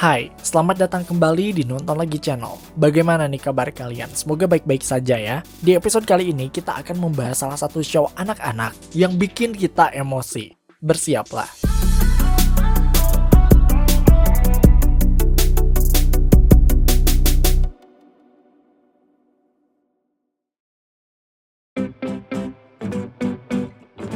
Hai, selamat datang kembali di Nonton Lagi Channel. Bagaimana nih kabar kalian? Semoga baik-baik saja ya. Di episode kali ini kita akan membahas salah satu show anak-anak yang bikin kita emosi. Bersiaplah.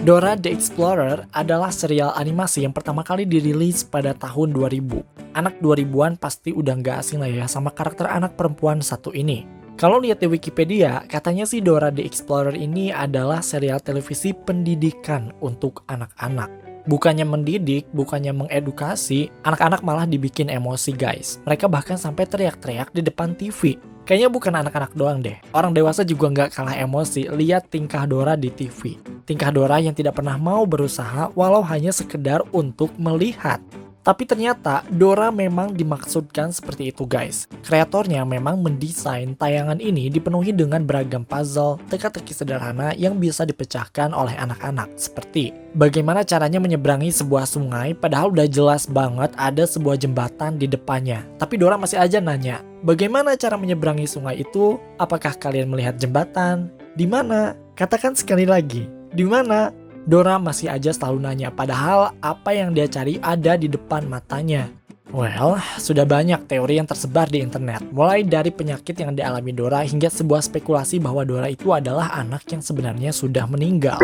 Dora the Explorer adalah serial animasi yang pertama kali dirilis pada tahun 2000. Anak 2000-an pasti udah nggak asing lah ya sama karakter anak perempuan satu ini. Kalau lihat di Wikipedia, katanya sih Dora the Explorer ini adalah serial televisi pendidikan untuk anak-anak. Bukannya mendidik, bukannya mengedukasi, anak-anak malah dibikin emosi guys. Mereka bahkan sampai teriak-teriak di depan TV. Kayaknya bukan anak-anak doang deh. Orang dewasa juga nggak kalah emosi lihat tingkah Dora di TV. Tingkah Dora yang tidak pernah mau berusaha walau hanya sekedar untuk melihat. Tapi ternyata Dora memang dimaksudkan seperti itu guys. Kreatornya memang mendesain tayangan ini dipenuhi dengan beragam puzzle, teka-teki sederhana yang bisa dipecahkan oleh anak-anak. Seperti bagaimana caranya menyeberangi sebuah sungai padahal udah jelas banget ada sebuah jembatan di depannya. Tapi Dora masih aja nanya, bagaimana cara menyeberangi sungai itu? Apakah kalian melihat jembatan? Di mana? Katakan sekali lagi, di mana? Dora masih aja selalu nanya, padahal apa yang dia cari ada di depan matanya. Well, sudah banyak teori yang tersebar di internet, mulai dari penyakit yang dialami Dora hingga sebuah spekulasi bahwa Dora itu adalah anak yang sebenarnya sudah meninggal.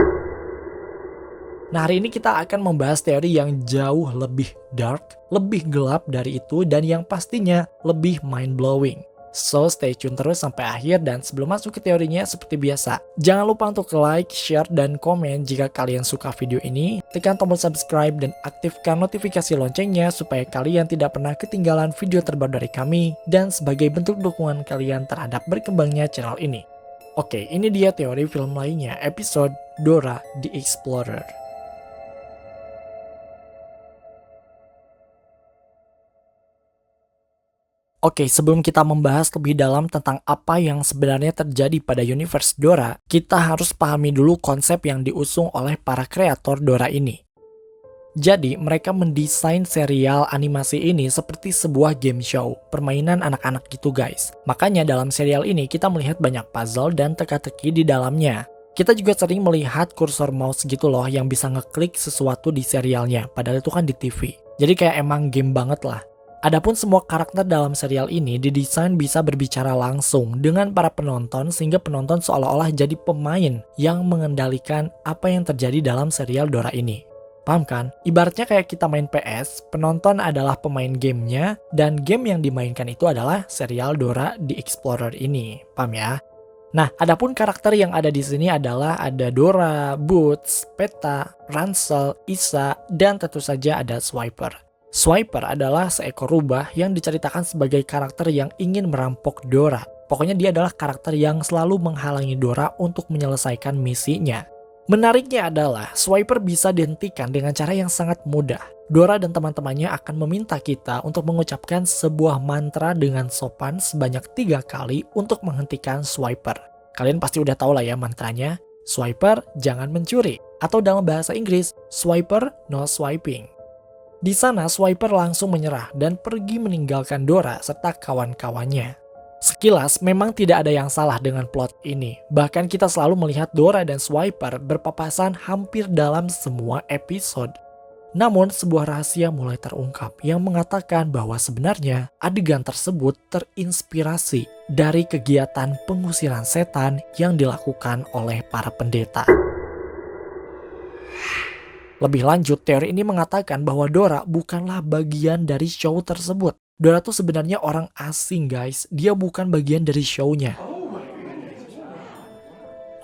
Nah, hari ini kita akan membahas teori yang jauh lebih dark, lebih gelap dari itu, dan yang pastinya lebih mind-blowing. So, stay tune terus sampai akhir, dan sebelum masuk ke teorinya seperti biasa, jangan lupa untuk like, share, dan komen jika kalian suka video ini, tekan tombol subscribe dan aktifkan notifikasi loncengnya supaya kalian tidak pernah ketinggalan video terbaru dari kami, dan sebagai bentuk dukungan kalian terhadap berkembangnya channel ini. Oke, ini dia teori film lainnya, episode Dora the Explorer. Oke, sebelum kita membahas lebih dalam tentang apa yang sebenarnya terjadi pada universe Dora, kita harus pahami dulu konsep yang diusung oleh para kreator Dora ini. Jadi, mereka mendesain serial animasi ini seperti sebuah game show, permainan anak-anak gitu guys. Makanya dalam serial ini kita melihat banyak puzzle dan teka-teki di dalamnya. Kita juga sering melihat kursor mouse gitu loh yang bisa ngeklik sesuatu di serialnya, padahal itu kan di TV. Jadi kayak emang game banget lah. Adapun semua karakter dalam serial ini didesain bisa berbicara langsung dengan para penonton sehingga penonton seolah-olah jadi pemain yang mengendalikan apa yang terjadi dalam serial Dora ini. Paham kan? Ibaratnya kayak kita main PS, penonton adalah pemain gamenya dan game yang dimainkan itu adalah serial Dora the Explorer ini. Paham ya? Nah, adapun karakter yang ada di sini adalah ada Dora, Boots, Peta, Ransel, Isa, dan tentu saja ada Swiper. Swiper adalah seekor rubah yang diceritakan sebagai karakter yang ingin merampok Dora. Pokoknya dia adalah karakter yang selalu menghalangi Dora untuk menyelesaikan misinya. Menariknya adalah Swiper bisa dihentikan dengan cara yang sangat mudah. Dora dan teman-temannya akan meminta kita untuk mengucapkan sebuah mantra dengan sopan sebanyak 3 kali untuk menghentikan Swiper. Kalian pasti udah tahu lah ya mantranya. Swiper, jangan mencuri. Atau dalam bahasa Inggris, Swiper, no swiping. Di sana, Swiper langsung menyerah dan pergi meninggalkan Dora serta kawan-kawannya. Sekilas, memang tidak ada yang salah dengan plot ini. Bahkan kita selalu melihat Dora dan Swiper berpapasan hampir dalam semua episode. Namun, sebuah rahasia mulai terungkap yang mengatakan bahwa sebenarnya adegan tersebut terinspirasi dari kegiatan pengusiran setan yang dilakukan oleh para pendeta. Lebih lanjut, teori ini mengatakan bahwa Dora bukanlah bagian dari show tersebut. Dora tuh sebenarnya orang asing guys, dia bukan bagian dari show-nya.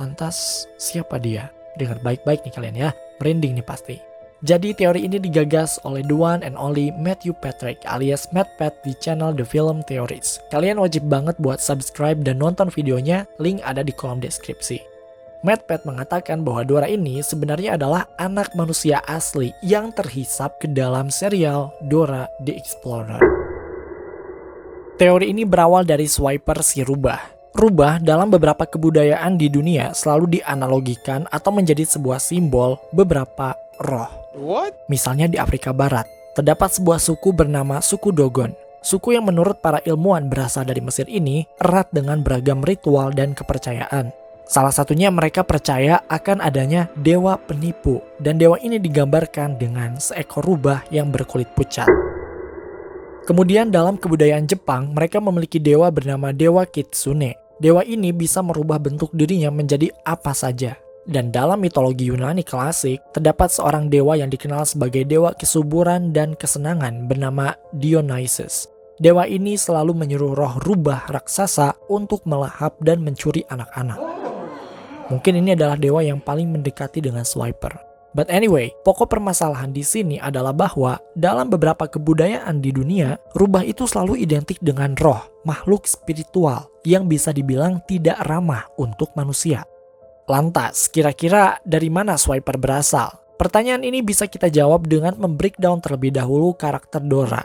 Lantas, siapa dia? Dengar baik-baik nih kalian ya, merinding nih pasti. Jadi teori ini digagas oleh the one and only Matthew Patrick alias MattPat di channel The Film Theories. Kalian wajib banget buat subscribe dan nonton videonya, link ada di kolom deskripsi. MattPat mengatakan bahwa Dora ini sebenarnya adalah anak manusia asli yang terhisap ke dalam serial Dora the Explorer. Teori ini berawal dari Swiper si rubah. Rubah dalam beberapa kebudayaan di dunia selalu dianalogikan atau menjadi sebuah simbol beberapa roh. Misalnya di Afrika Barat, terdapat sebuah suku bernama suku Dogon. Suku yang menurut para ilmuwan berasal dari Mesir ini erat dengan beragam ritual dan kepercayaan. Salah satunya mereka percaya akan adanya dewa penipu, dan dewa ini digambarkan dengan seekor rubah yang berkulit pucat. Kemudian dalam kebudayaan Jepang, mereka memiliki dewa bernama Dewa Kitsune. Dewa ini bisa merubah bentuk dirinya menjadi apa saja. Dan dalam mitologi Yunani klasik, terdapat seorang dewa yang dikenal sebagai dewa kesuburan dan kesenangan bernama Dionysus. Dewa ini selalu menyuruh roh rubah raksasa untuk melahap dan mencuri anak-anak. Mungkin ini adalah dewa yang paling mendekati dengan Swiper. But anyway, pokok permasalahan di sini adalah bahwa dalam beberapa kebudayaan di dunia, rubah itu selalu identik dengan roh, makhluk spiritual yang bisa dibilang tidak ramah untuk manusia. Lantas, kira-kira dari mana Swiper berasal? Pertanyaan ini bisa kita jawab dengan membreakdown terlebih dahulu karakter Dora.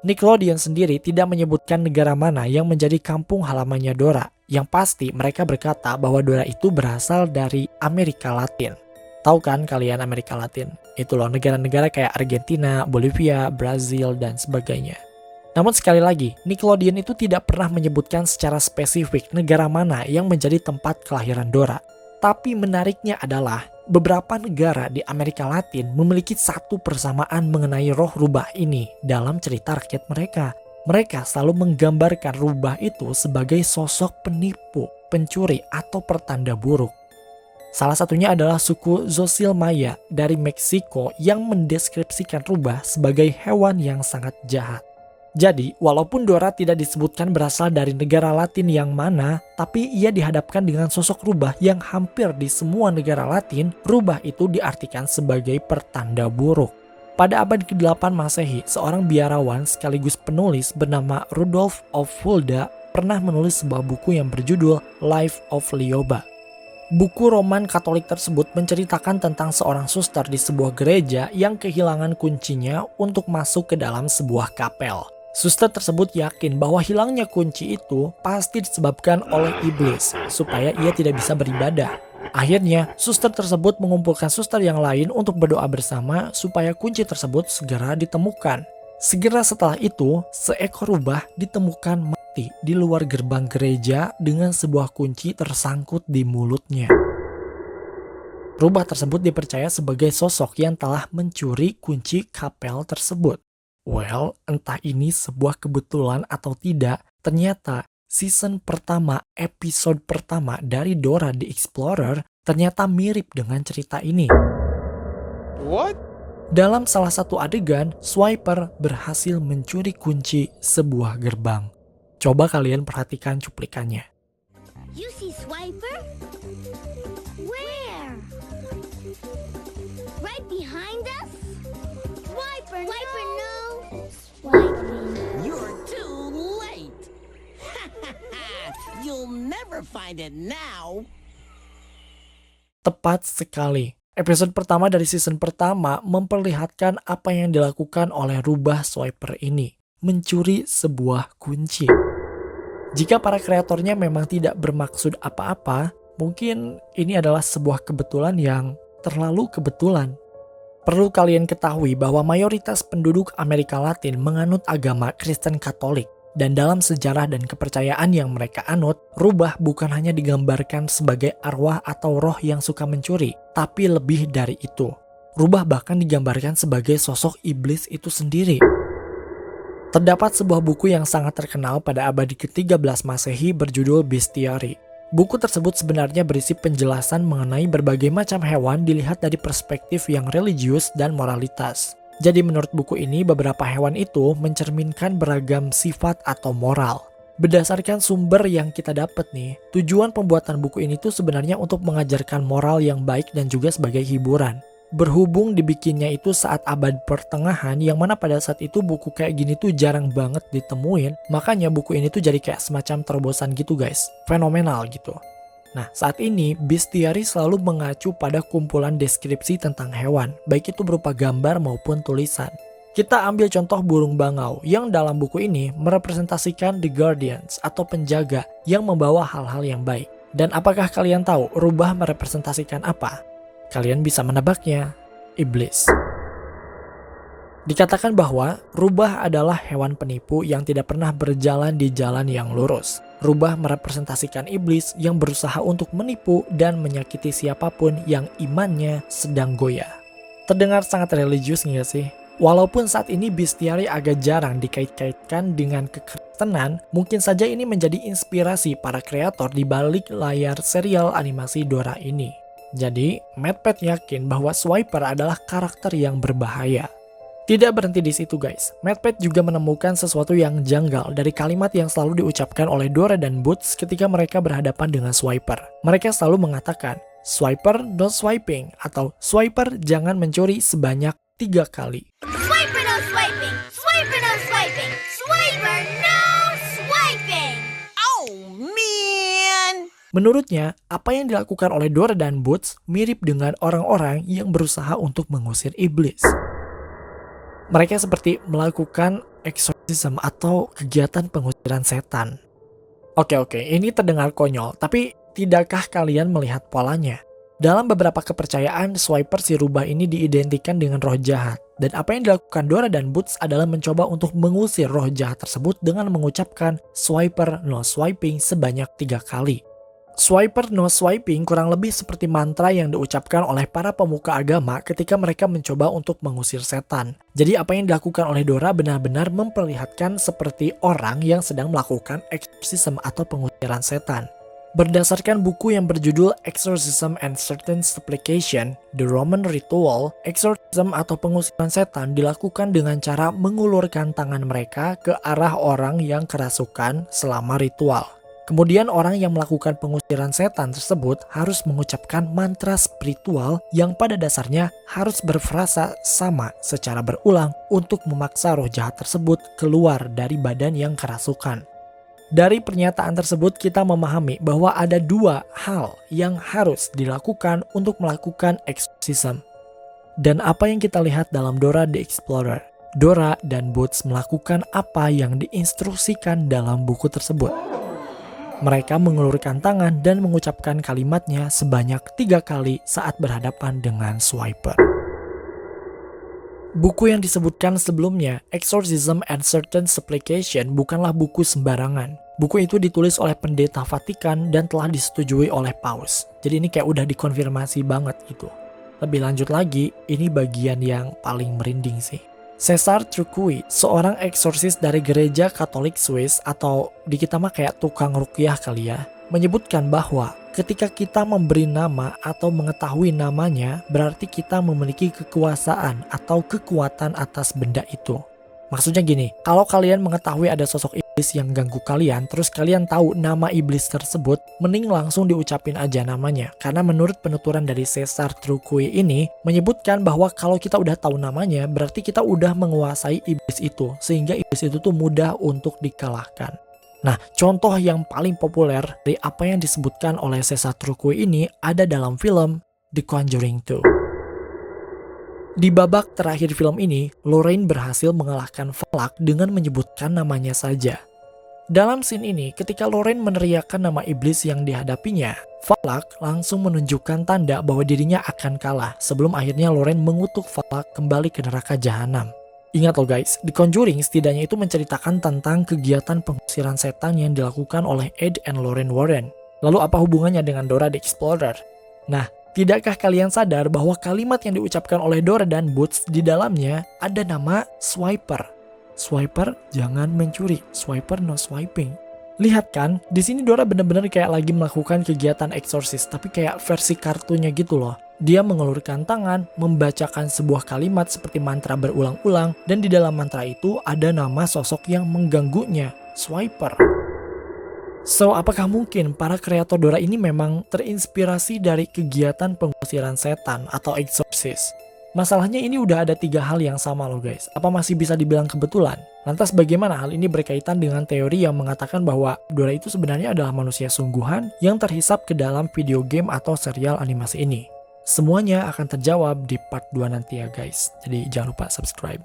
Nickelodeon sendiri tidak menyebutkan negara mana yang menjadi kampung halamannya Dora. Yang pasti mereka berkata bahwa Dora itu berasal dari Amerika Latin. Tahu kan kalian Amerika Latin? Itu loh negara-negara kayak Argentina, Bolivia, Brazil, dan sebagainya. Namun sekali lagi, Nickelodeon itu tidak pernah menyebutkan secara spesifik negara mana yang menjadi tempat kelahiran Dora. Tapi menariknya adalah, beberapa negara di Amerika Latin memiliki satu persamaan mengenai roh rubah ini dalam cerita rakyat mereka. Mereka selalu menggambarkan rubah itu sebagai sosok penipu, pencuri, atau pertanda buruk. Salah satunya adalah suku Zosil Maya dari Meksiko yang mendeskripsikan rubah sebagai hewan yang sangat jahat. Jadi, walaupun Dora tidak disebutkan berasal dari negara Latin yang mana, tapi ia dihadapkan dengan sosok rubah yang hampir di semua negara Latin, rubah itu diartikan sebagai pertanda buruk. Pada abad ke-8 Masehi, seorang biarawan sekaligus penulis bernama Rudolf of Fulda pernah menulis sebuah buku yang berjudul Life of Lioba. Buku roman Katolik tersebut menceritakan tentang seorang suster di sebuah gereja yang kehilangan kuncinya untuk masuk ke dalam sebuah kapel. Suster tersebut yakin bahwa hilangnya kunci itu pasti disebabkan oleh iblis, supaya ia tidak bisa beribadah. Akhirnya, suster tersebut mengumpulkan suster yang lain untuk berdoa bersama supaya kunci tersebut segera ditemukan. Segera setelah itu, seekor rubah ditemukan mati di luar gerbang gereja dengan sebuah kunci tersangkut di mulutnya. Rubah tersebut dipercaya sebagai sosok yang telah mencuri kunci kapel tersebut. Well, entah ini sebuah kebetulan atau tidak, ternyata season pertama, episode pertama dari Dora the Explorer ternyata mirip dengan cerita ini. What? Dalam salah satu adegan, Swiper berhasil mencuri kunci sebuah gerbang. Coba kalian perhatikan cuplikannya. You see Swiper? Where? Right behind us? Swiper, Swiper, no! Swiper. You're too late! You'll never find it now! Tepat sekali. Episode pertama dari season pertama memperlihatkan apa yang dilakukan oleh rubah Swiper ini, mencuri sebuah kunci. Jika para kreatornya memang tidak bermaksud apa-apa, mungkin ini adalah sebuah kebetulan yang terlalu kebetulan. Perlu kalian ketahui bahwa mayoritas penduduk Amerika Latin menganut agama Kristen Katolik. Dan dalam sejarah dan kepercayaan yang mereka anut, rubah bukan hanya digambarkan sebagai arwah atau roh yang suka mencuri, tapi lebih dari itu. Rubah bahkan digambarkan sebagai sosok iblis itu sendiri. Terdapat sebuah buku yang sangat terkenal pada abad ke-13 Masehi berjudul Bestiary. Buku tersebut sebenarnya berisi penjelasan mengenai berbagai macam hewan dilihat dari perspektif yang religius dan moralitas. Jadi menurut buku ini beberapa hewan itu mencerminkan beragam sifat atau moral. Berdasarkan sumber yang kita dapat nih, tujuan pembuatan buku ini tuh sebenarnya untuk mengajarkan moral yang baik dan juga sebagai hiburan. Berhubung dibikinnya itu saat abad pertengahan yang mana pada saat itu buku kayak gini tuh jarang banget ditemuin, makanya buku ini tuh jadi kayak semacam terobosan gitu guys, fenomenal gitu. Nah, saat ini Bestiary selalu mengacu pada kumpulan deskripsi tentang hewan, baik itu berupa gambar maupun tulisan. Kita ambil contoh burung bangau yang dalam buku ini merepresentasikan The Guardians atau penjaga yang membawa hal-hal yang baik. Dan apakah kalian tahu rubah merepresentasikan apa? Kalian bisa menebaknya, iblis. Dikatakan bahwa rubah adalah hewan penipu yang tidak pernah berjalan di jalan yang lurus. Rubah merepresentasikan iblis yang berusaha untuk menipu dan menyakiti siapapun yang imannya sedang goyah. Terdengar sangat religius nggak sih? Walaupun saat ini bestiari agak jarang dikait-kaitkan dengan kekristenan, mungkin saja ini menjadi inspirasi para kreator di balik layar serial animasi Dora ini. Jadi, MadPet yakin bahwa Swiper adalah karakter yang berbahaya. Tidak berhenti di situ guys, MadPet juga menemukan sesuatu yang janggal dari kalimat yang selalu diucapkan oleh Dora dan Boots ketika mereka berhadapan dengan Swiper. Mereka selalu mengatakan, Swiper no swiping, atau Swiper jangan mencuri sebanyak 3 kali. Swiper no swiping! Swiper no swiping! Swiper no swiping! Oh, man! Menurutnya, apa yang dilakukan oleh Dora dan Boots mirip dengan orang-orang yang berusaha untuk mengusir iblis. Mereka seperti melakukan exorcism atau kegiatan pengusiran setan. Oke, ini terdengar konyol, tapi tidakkah kalian melihat polanya? Dalam beberapa kepercayaan, Swiper si rubah ini diidentikan dengan roh jahat. Dan apa yang dilakukan Dora dan Boots adalah mencoba untuk mengusir roh jahat tersebut dengan mengucapkan Swiper no swiping sebanyak 3 kali. Swiper no swiping kurang lebih seperti mantra yang diucapkan oleh para pemuka agama ketika mereka mencoba untuk mengusir setan. Jadi apa yang dilakukan oleh Dora benar-benar memperlihatkan seperti orang yang sedang melakukan exorcism atau pengusiran setan. Berdasarkan buku yang berjudul Exorcism and Certain Supplication, The Roman Ritual, exorcism atau pengusiran setan dilakukan dengan cara mengulurkan tangan mereka ke arah orang yang kerasukan selama ritual. Kemudian orang yang melakukan pengusiran setan tersebut harus mengucapkan mantra spiritual yang pada dasarnya harus berfrasa sama secara berulang untuk memaksa roh jahat tersebut keluar dari badan yang kerasukan. Dari pernyataan tersebut kita memahami bahwa ada 2 hal yang harus dilakukan untuk melakukan exorcism. Dan apa yang kita lihat dalam Dora the Explorer, Dora dan Boots melakukan apa yang diinstruksikan dalam buku tersebut. Mereka mengulurkan tangan dan mengucapkan kalimatnya sebanyak 3 kali saat berhadapan dengan Swiper. Buku yang disebutkan sebelumnya, Exorcism and Certain Supplication, bukanlah buku sembarangan. Buku itu ditulis oleh pendeta Vatikan dan telah disetujui oleh Paus. Jadi ini kayak udah dikonfirmasi banget gitu. Lebih lanjut lagi, ini bagian yang paling merinding sih. Cesar Trucui, seorang eksorsis dari gereja Katolik Swiss atau di kita mah kayak tukang ruqyah kali ya, menyebutkan bahwa ketika kita memberi nama atau mengetahui namanya, berarti kita memiliki kekuasaan atau kekuatan atas benda itu. Maksudnya gini, kalau kalian mengetahui ada sosok iblis yang ganggu kalian, terus kalian tahu nama iblis tersebut, mending langsung diucapin aja namanya. Karena menurut penuturan dari Cesar Trucui ini, menyebutkan bahwa kalau kita udah tahu namanya, berarti kita udah menguasai iblis itu, sehingga iblis itu tuh mudah untuk dikalahkan. Nah, contoh yang paling populer dari apa yang disebutkan oleh Cesar Trucui ini ada dalam film The Conjuring 2. Di babak terakhir film ini, Lorraine berhasil mengalahkan Valak dengan menyebutkan namanya saja. Dalam scene ini, ketika Lorraine meneriakkan nama iblis yang dihadapinya, Valak langsung menunjukkan tanda bahwa dirinya akan kalah sebelum akhirnya Lorraine mengutuk Valak kembali ke neraka jahanam. Ingat loh guys, The Conjuring setidaknya itu menceritakan tentang kegiatan pengusiran setan yang dilakukan oleh Ed and Lorraine Warren. Lalu apa hubungannya dengan Dora the Explorer? Nah, tidakkah kalian sadar bahwa kalimat yang diucapkan oleh Dora dan Boots di dalamnya ada nama Swiper? Swiper jangan mencuri, Swiper no swiping. Lihat kan, di sini Dora benar-benar kayak lagi melakukan kegiatan eksorsis, tapi kayak versi kartunya gitu loh. Dia mengelurkan tangan, membacakan sebuah kalimat seperti mantra berulang-ulang, dan di dalam mantra itu ada nama sosok yang mengganggunya, Swiper. So, apakah mungkin para kreator Dora ini memang terinspirasi dari kegiatan pengusiran setan atau eksorsis? Masalahnya ini udah ada 3 hal yang sama loh guys. Apa masih bisa dibilang kebetulan? Lantas bagaimana hal ini berkaitan dengan teori yang mengatakan bahwa Dora itu sebenarnya adalah manusia sungguhan yang terhisap ke dalam video game atau serial animasi ini? Semuanya akan terjawab di part 2 nanti ya guys. Jadi jangan lupa subscribe.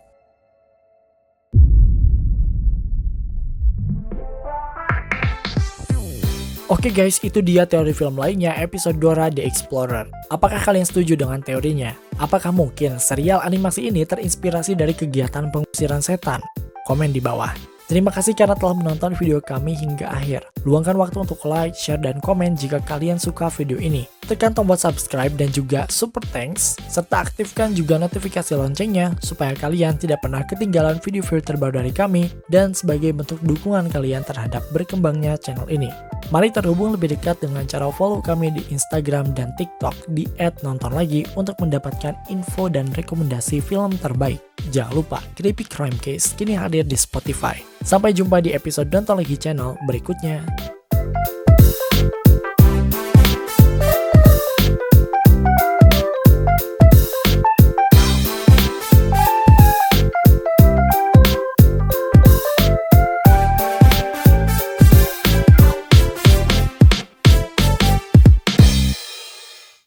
Oke guys, itu dia teori film lainnya episode Dora the Explorer. Apakah kalian setuju dengan teorinya? Apakah mungkin serial animasi ini terinspirasi dari kegiatan pengusiran setan? Komen di bawah. Terima kasih karena telah menonton video kami hingga akhir. Luangkan waktu untuk like, share, dan komen jika kalian suka video ini. Tekan tombol subscribe dan juga super thanks, serta aktifkan juga notifikasi loncengnya supaya kalian tidak pernah ketinggalan video-video terbaru dari kami dan sebagai bentuk dukungan kalian terhadap berkembangnya channel ini. Mari terhubung lebih dekat dengan cara follow kami di Instagram dan TikTok di @nontonlagi untuk mendapatkan info dan rekomendasi film terbaik. Jangan lupa, Creepy Crime Case kini hadir di Spotify. Sampai jumpa di episode Nonton Lagi channel berikutnya.